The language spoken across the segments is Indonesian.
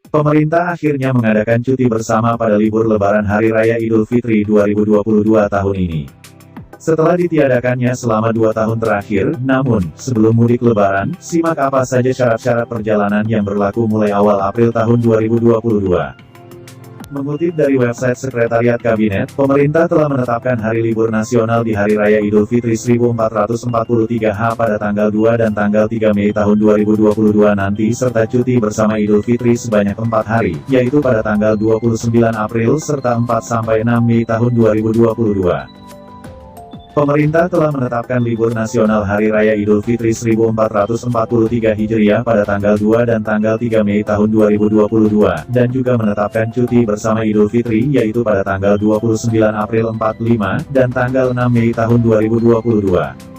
Pemerintah akhirnya mengadakan cuti bersama pada libur Lebaran Hari Raya Idul Fitri 2022 tahun ini. Setelah ditiadakannya selama 2 tahun terakhir, namun, sebelum mudik Lebaran, simak apa saja syarat-syarat perjalanan yang berlaku mulai awal April tahun 2022. Mengutip dari website Sekretariat Kabinet, pemerintah telah menetapkan hari libur nasional di Hari Raya Idul Fitri 1443 pada tanggal 2 dan tanggal 3 Mei tahun 2022 nanti serta cuti bersama Idul Fitri sebanyak 4 hari, yaitu pada tanggal 29 April serta 4-6 Mei tahun 2022. Pemerintah telah menetapkan libur nasional Hari Raya Idul Fitri 1443 Hijriah pada tanggal 2 dan tanggal 3 Mei tahun 2022, dan juga menetapkan cuti bersama Idul Fitri yaitu pada tanggal 29 April 45, dan tanggal 6 Mei tahun 2022.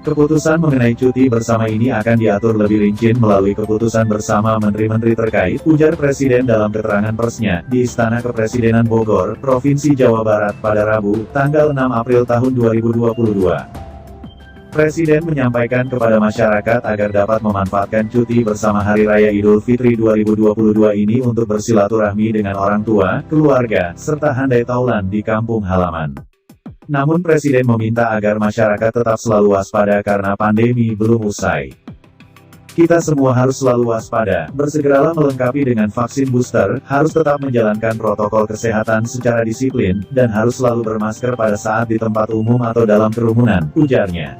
Keputusan mengenai cuti bersama ini akan diatur lebih rinci melalui keputusan bersama menteri-menteri terkait, ujar Presiden dalam keterangan persnya, di Istana Kepresidenan Bogor, Provinsi Jawa Barat pada Rabu, tanggal 6 April tahun 2022. Presiden menyampaikan kepada masyarakat agar dapat memanfaatkan cuti bersama Hari Raya Idul Fitri 2022 ini untuk bersilaturahmi dengan orang tua, keluarga, serta handai taulan di kampung halaman. Namun Presiden meminta agar masyarakat tetap selalu waspada karena pandemi belum usai. Kita semua harus selalu waspada, bersegeralah melengkapi dengan vaksin booster, harus tetap menjalankan protokol kesehatan secara disiplin, dan harus selalu bermasker pada saat di tempat umum atau dalam kerumunan, ujarnya.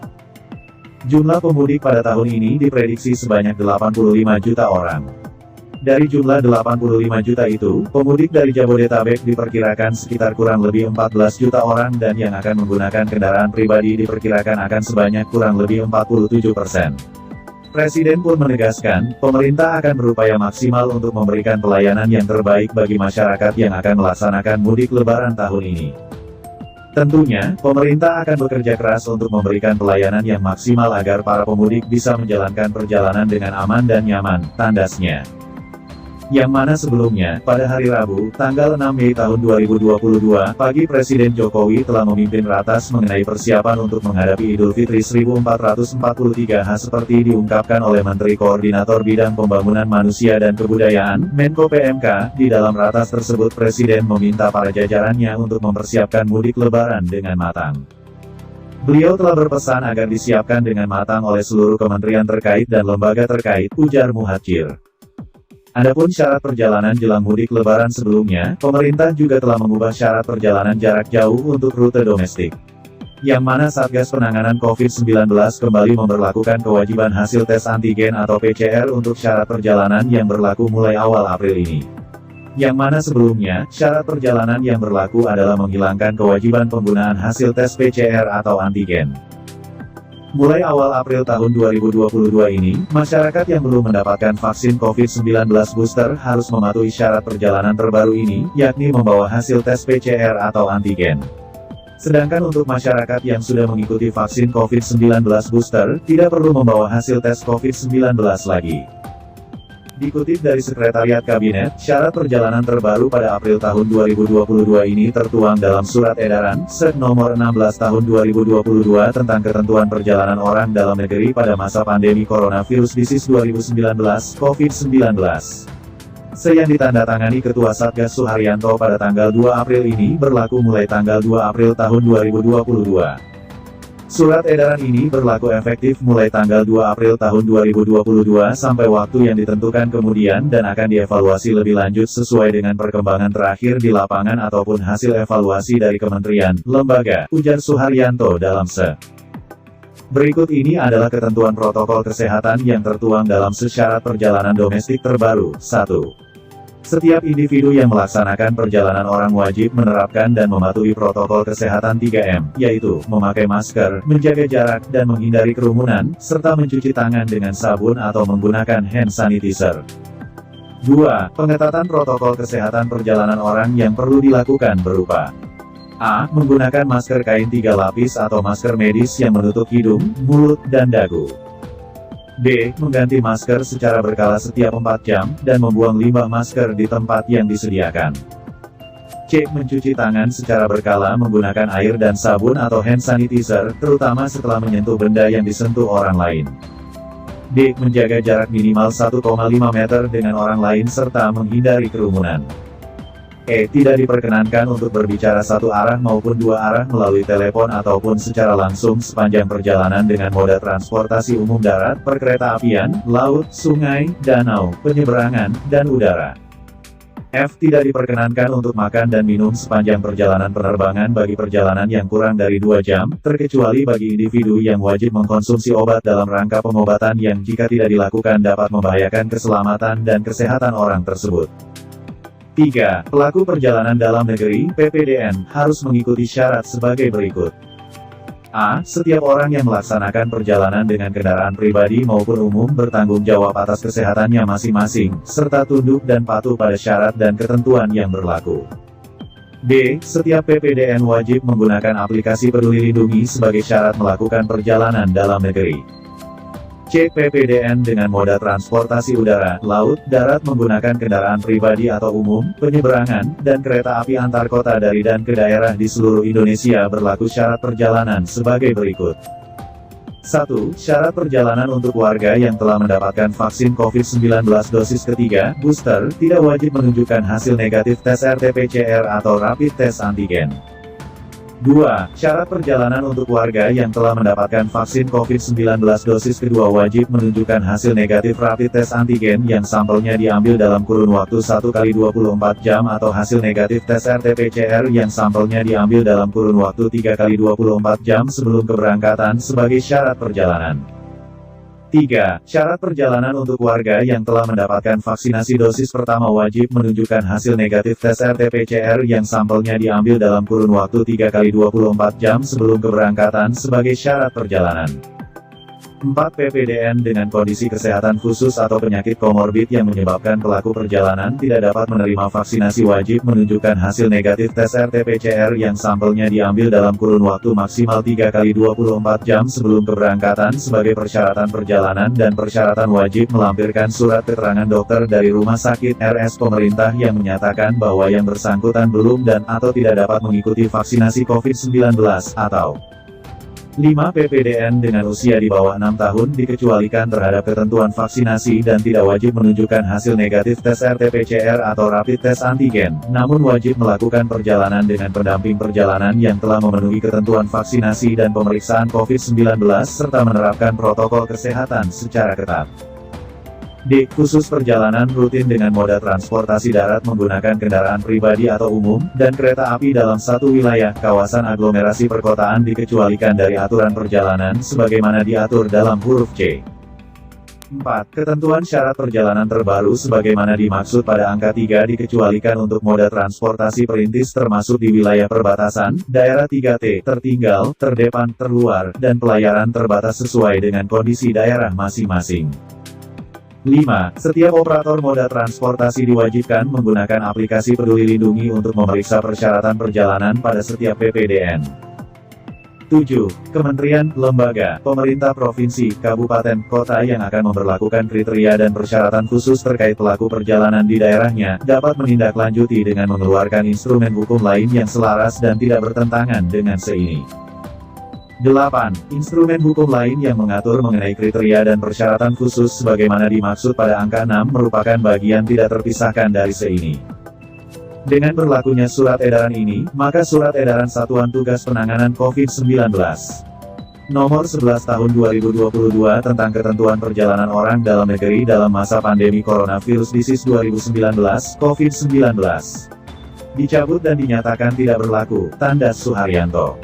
Jumlah pemudik pada tahun ini diprediksi sebanyak 85 juta orang. Dari jumlah 85 juta itu, pemudik dari Jabodetabek diperkirakan sekitar kurang lebih 14 juta orang dan yang akan menggunakan kendaraan pribadi diperkirakan akan sebanyak kurang lebih 47%. Presiden pun menegaskan, pemerintah akan berupaya maksimal untuk memberikan pelayanan yang terbaik bagi masyarakat yang akan melaksanakan mudik Lebaran tahun ini. Tentunya, pemerintah akan bekerja keras untuk memberikan pelayanan yang maksimal agar para pemudik bisa menjalankan perjalanan dengan aman dan nyaman, tandasnya. Yang mana sebelumnya, pada hari Rabu, tanggal 6 Mei tahun 2022, pagi Presiden Jokowi telah memimpin ratas mengenai persiapan untuk menghadapi Idul Fitri 1443 seperti diungkapkan oleh Menteri Koordinator Bidang Pembangunan Manusia dan Kebudayaan, Menko PMK. Di dalam ratas tersebut Presiden meminta para jajarannya untuk mempersiapkan mudik Lebaran dengan matang. Beliau telah berpesan agar disiapkan dengan matang oleh seluruh kementerian terkait dan lembaga terkait, ujar Muhadjir. Adapun syarat perjalanan jelang mudik Lebaran sebelumnya, pemerintah juga telah mengubah syarat perjalanan jarak jauh untuk rute domestik. Yang mana Satgas Penanganan COVID-19 kembali memberlakukan kewajiban hasil tes antigen atau PCR untuk syarat perjalanan yang berlaku mulai awal April ini. Yang mana sebelumnya, syarat perjalanan yang berlaku adalah menghilangkan kewajiban penggunaan hasil tes PCR atau antigen. Mulai awal April tahun 2022 ini, masyarakat yang belum mendapatkan vaksin COVID-19 booster harus mematuhi syarat perjalanan terbaru ini, yakni membawa hasil tes PCR atau antigen. Sedangkan untuk masyarakat yang sudah mengikuti vaksin COVID-19 booster, tidak perlu membawa hasil tes COVID-19 lagi. Dikutip dari Sekretariat Kabinet, syarat perjalanan terbaru pada April tahun 2022 ini tertuang dalam Surat Edaran, Sek Nomor 16 Tahun 2022 tentang ketentuan perjalanan orang dalam negeri pada masa pandemi Coronavirus Disease 2019, COVID-19. Yang ditandatangani Ketua Satgas Suharyanto pada tanggal 2 April ini berlaku mulai tanggal 2 April tahun 2022. Surat edaran ini berlaku efektif mulai tanggal 2 April tahun 2022 sampai waktu yang ditentukan kemudian dan akan dievaluasi lebih lanjut sesuai dengan perkembangan terakhir di lapangan ataupun hasil evaluasi dari kementerian, lembaga, ujar Suharyanto dalam Se. Berikut ini adalah ketentuan protokol kesehatan yang tertuang dalam syarat perjalanan domestik terbaru. 1. Setiap individu yang melaksanakan perjalanan orang wajib menerapkan dan mematuhi protokol kesehatan 3M, yaitu, memakai masker, menjaga jarak, dan menghindari kerumunan, serta mencuci tangan dengan sabun atau menggunakan hand sanitizer. 2. Pengetatan protokol kesehatan perjalanan orang yang perlu dilakukan berupa A. Menggunakan masker kain 3 lapis atau masker medis yang menutup hidung, mulut, dan dagu. B. Mengganti masker secara berkala setiap 4 jam, dan membuang limbah masker di tempat yang disediakan. C. Mencuci tangan secara berkala menggunakan air dan sabun atau hand sanitizer, terutama setelah menyentuh benda yang disentuh orang lain. D. Menjaga jarak minimal 1,5 meter dengan orang lain serta menghindari kerumunan. E. Tidak diperkenankan untuk berbicara satu arah maupun dua arah melalui telepon ataupun secara langsung sepanjang perjalanan dengan moda transportasi umum darat, perkeretaapian, laut, sungai, danau, penyeberangan, dan udara. F. Tidak diperkenankan untuk makan dan minum sepanjang perjalanan penerbangan bagi perjalanan yang kurang dari 2 jam, terkecuali bagi individu yang wajib mengkonsumsi obat dalam rangka pengobatan yang jika tidak dilakukan dapat membahayakan keselamatan dan kesehatan orang tersebut. 3. Pelaku perjalanan dalam negeri, PPDN, harus mengikuti syarat sebagai berikut. A. Setiap orang yang melaksanakan perjalanan dengan kendaraan pribadi maupun umum bertanggung jawab atas kesehatannya masing-masing, serta tunduk dan patuh pada syarat dan ketentuan yang berlaku. B. Setiap PPDN wajib menggunakan aplikasi Peduli Lindungi sebagai syarat melakukan perjalanan dalam negeri. C. PPDN dengan moda transportasi udara, laut, darat menggunakan kendaraan pribadi atau umum, penyeberangan, dan kereta api antar kota dari dan ke daerah di seluruh Indonesia berlaku syarat perjalanan sebagai berikut. 1. Syarat perjalanan untuk warga yang telah mendapatkan vaksin COVID-19 dosis ketiga, booster, tidak wajib menunjukkan hasil negatif tes RT-PCR atau rapid test antigen. 2. Syarat perjalanan untuk warga yang telah mendapatkan vaksin COVID-19 dosis kedua wajib menunjukkan hasil negatif rapid test antigen yang sampelnya diambil dalam kurun waktu 1x24 jam atau hasil negatif tes RT-PCR yang sampelnya diambil dalam kurun waktu 3x24 jam sebelum keberangkatan sebagai syarat perjalanan. 3. Syarat perjalanan untuk warga yang telah mendapatkan vaksinasi dosis pertama wajib menunjukkan hasil negatif tes RT-PCR yang sampelnya diambil dalam kurun waktu 3x24 jam sebelum keberangkatan sebagai syarat perjalanan. 4. PPDN dengan kondisi kesehatan khusus atau penyakit komorbid yang menyebabkan pelaku perjalanan tidak dapat menerima vaksinasi wajib menunjukkan hasil negatif tes RT-PCR yang sampelnya diambil dalam kurun waktu maksimal 3x24 jam sebelum keberangkatan sebagai persyaratan perjalanan dan persyaratan wajib melampirkan surat keterangan dokter dari rumah sakit RS pemerintah yang menyatakan bahwa yang bersangkutan belum dan atau tidak dapat mengikuti vaksinasi COVID-19 atau 5. PPDN dengan usia di bawah 6 tahun dikecualikan terhadap ketentuan vaksinasi dan tidak wajib menunjukkan hasil negatif tes RT-PCR atau rapid test antigen, namun wajib melakukan perjalanan dengan pendamping perjalanan yang telah memenuhi ketentuan vaksinasi dan pemeriksaan COVID-19 serta menerapkan protokol kesehatan secara ketat. D. Khusus perjalanan rutin dengan moda transportasi darat menggunakan kendaraan pribadi atau umum, dan kereta api dalam satu wilayah, kawasan aglomerasi perkotaan dikecualikan dari aturan perjalanan sebagaimana diatur dalam huruf C. 4. Ketentuan syarat perjalanan terbaru sebagaimana dimaksud pada angka 3 dikecualikan untuk moda transportasi perintis termasuk di wilayah perbatasan, daerah 3T, tertinggal, terdepan, terluar, dan pelayaran terbatas sesuai dengan kondisi daerah masing-masing. 5. Setiap operator moda transportasi diwajibkan menggunakan aplikasi Peduli Lindungi untuk memeriksa persyaratan perjalanan pada setiap PPDN. 7. Kementerian, lembaga, pemerintah provinsi, kabupaten, kota yang akan memberlakukan kriteria dan persyaratan khusus terkait pelaku perjalanan di daerahnya, dapat menindaklanjuti dengan mengeluarkan instrumen hukum lain yang selaras dan tidak bertentangan dengan seini. 8. Instrumen hukum lain yang mengatur mengenai kriteria dan persyaratan khusus sebagaimana dimaksud pada angka 6 merupakan bagian tidak terpisahkan dari seini. Dengan berlakunya surat edaran ini, maka surat edaran Satuan Tugas Penanganan COVID-19 Nomor 11 Tahun 2022 tentang ketentuan perjalanan orang dalam negeri dalam masa pandemi coronavirus disease 2019 COVID-19 dicabut dan dinyatakan tidak berlaku, tanda Suharyanto.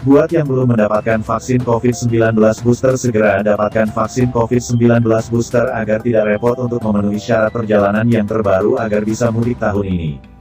Buat yang belum mendapatkan vaksin COVID-19 booster segera dapatkan vaksin COVID-19 booster agar tidak repot untuk memenuhi syarat perjalanan yang terbaru agar bisa mudik tahun ini.